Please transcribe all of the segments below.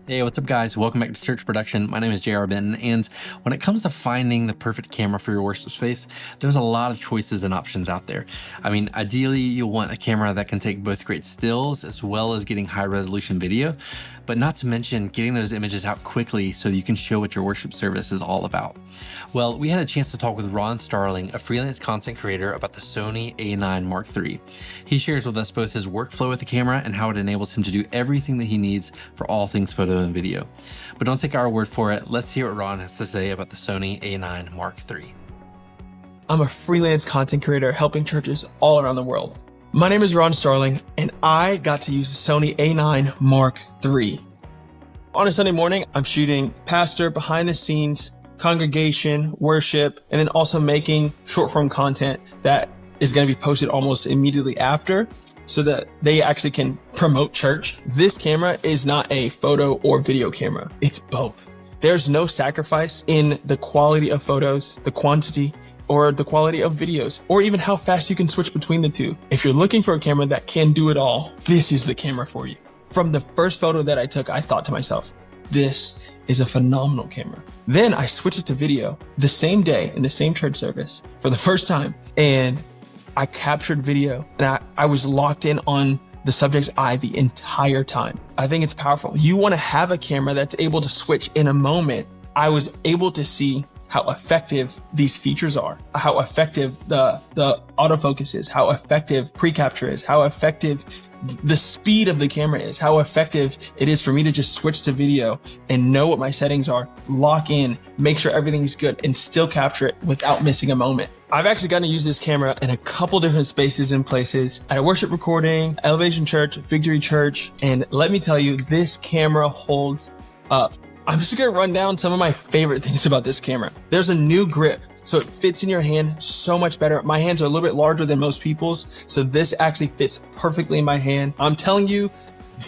Hey, what's up guys? Welcome back to Church Production. My name is JR Benton, and when it comes to finding the perfect camera for your worship space, there's a lot of choices and options out there. I mean, ideally you'll want a camera that can take both great stills as well as getting high resolution video, but not to mention getting those images out quickly so that you can show what your worship service is all about. Well, we had a chance to talk with Rohn Starling, a freelance content creator, about the Sony A9 Mark III. He shares with us both his workflow with the camera and how it enables him to do everything that he needs for all things photo and video. But don't take our word for it. Let's hear what Rohn has to say about the Sony A9 Mark III. I'm a freelance content creator helping churches all around the world. My name is Rohn Starling, and I got to use the Sony A9 Mark III. On a Sunday morning, I'm shooting pastor, behind the scenes, congregation, worship, and then also making short form content that is going to be posted almost immediately after, so that they actually can promote church. This camera is not a photo or video camera. It's both. There's no sacrifice in the quality of photos, the quantity, or the quality of videos, or even how fast you can switch between the two. If you're looking for a camera that can do it all, this is the camera for you. From the first photo that I took, I thought to myself, this is a phenomenal camera. Then I switched it to video the same day in the same church service for the first time, and I captured video, and I was locked in on the subject's eye the entire time. I think it's powerful. You want to have a camera that's able to switch in a moment. I was able to see how effective these features are, how effective the autofocus is, how effective pre-capture is, how effective the speed of the camera is, how effective it is for me to just switch to video and know what my settings are, lock in, make sure everything's good, and still capture it without missing a moment. I've actually gotten to use this camera in a couple different spaces and places, at a worship recording, Elevation Church, Victory Church, and let me tell you, this camera holds up. I'm just gonna run down some of my favorite things about this camera. There's a new grip, so it fits in your hand so much better. My hands are a little bit larger than most people's, so this actually fits perfectly in my hand. I'm telling you,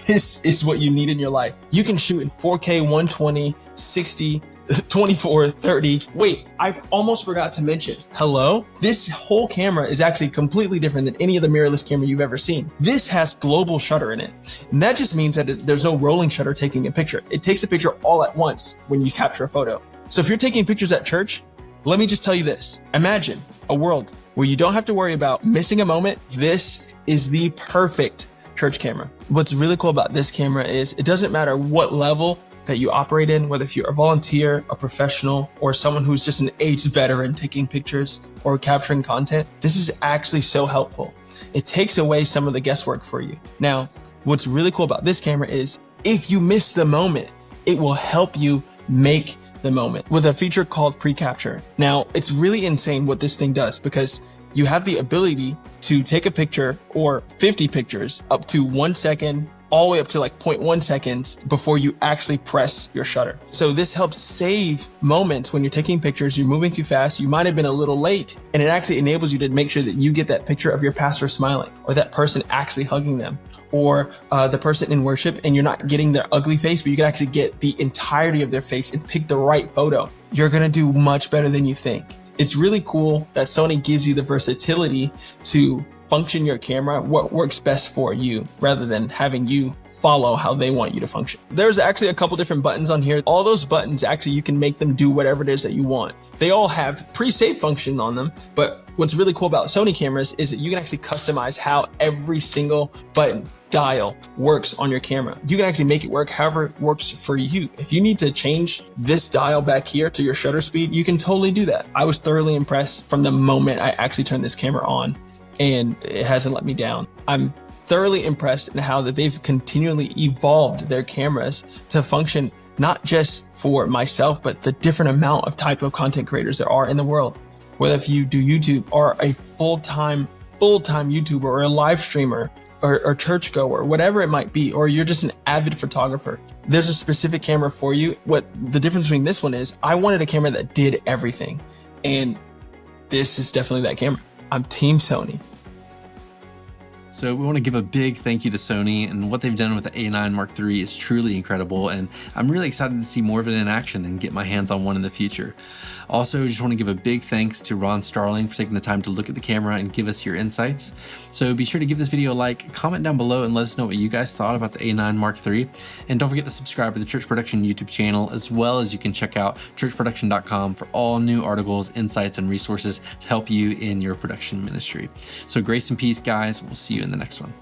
this is what you need in your life. You can shoot in 4K, 120, 60, 24, 30. Wait, I almost forgot to mention, hello? This whole camera is actually completely different than any other mirrorless camera you've ever seen. This has global shutter in it. And that just means that there's no rolling shutter taking a picture. It takes a picture all at once when you capture a photo. So if you're taking pictures at church, let me just tell you this. Imagine a world where you don't have to worry about missing a moment. This is the perfect church camera. What's really cool about this camera is it doesn't matter what level that you operate in, whether if you're a volunteer, a professional, or someone who's just an aged veteran taking pictures or capturing content. This is actually so helpful. It takes away some of the guesswork for you. Now, what's really cool about this camera is if you miss the moment, it will help you make the moment with a feature called pre-capture. Now, it's really insane what this thing does, because you have the ability to take a picture or 50 pictures up to 1 second, all the way up to like 0.1 seconds before you actually press your shutter. So this helps save moments when you're taking pictures, you're moving too fast, you might have been a little late, and it actually enables you to make sure that you get that picture of your pastor smiling, or that person actually hugging them, or the person in worship, and you're not getting their ugly face, but you can actually get the entirety of their face and pick the right photo. You're gonna do much better than you think. It's really cool that Sony gives you the versatility to function your camera what works best for you, rather than having you follow how they want you to function. There's actually a couple different buttons on here. All those buttons, actually, you can make them do whatever it is that you want. They all have pre-save function on them, but what's really cool about Sony cameras is that you can actually customize how every single button, dial works on your camera. You can actually make it work however it works for you. If you need to change this dial back here to your shutter speed, you can totally do that. I was thoroughly impressed from the moment I actually turned this camera on, and it hasn't let me down. I'm thoroughly impressed in how that they've continually evolved their cameras to function not just for myself, but the different amount of type of content creators there are in the world. Whether if you do YouTube or a full-time YouTuber or a live streamer or churchgoer, whatever it might be, or you're just an avid photographer, there's a specific camera for you. What the difference between this one is, I wanted a camera that did everything, and this is definitely that camera. I'm Team Sony. So we want to give a big thank you to Sony, and what they've done with the A9 Mark III is truly incredible, and I'm really excited to see more of it in action and get my hands on one in the future. Also, just want to give a big thanks to Rohn Starling for taking the time to look at the camera and give us your insights. So be sure to give this video a like, comment down below, and let us know what you guys thought about the A9 Mark III. And don't forget to subscribe to the Church Production YouTube channel, as well as you can check out churchproduction.com for all new articles, insights, and resources to help you in your production ministry. So grace and peace, guys. We'll see you in the next one.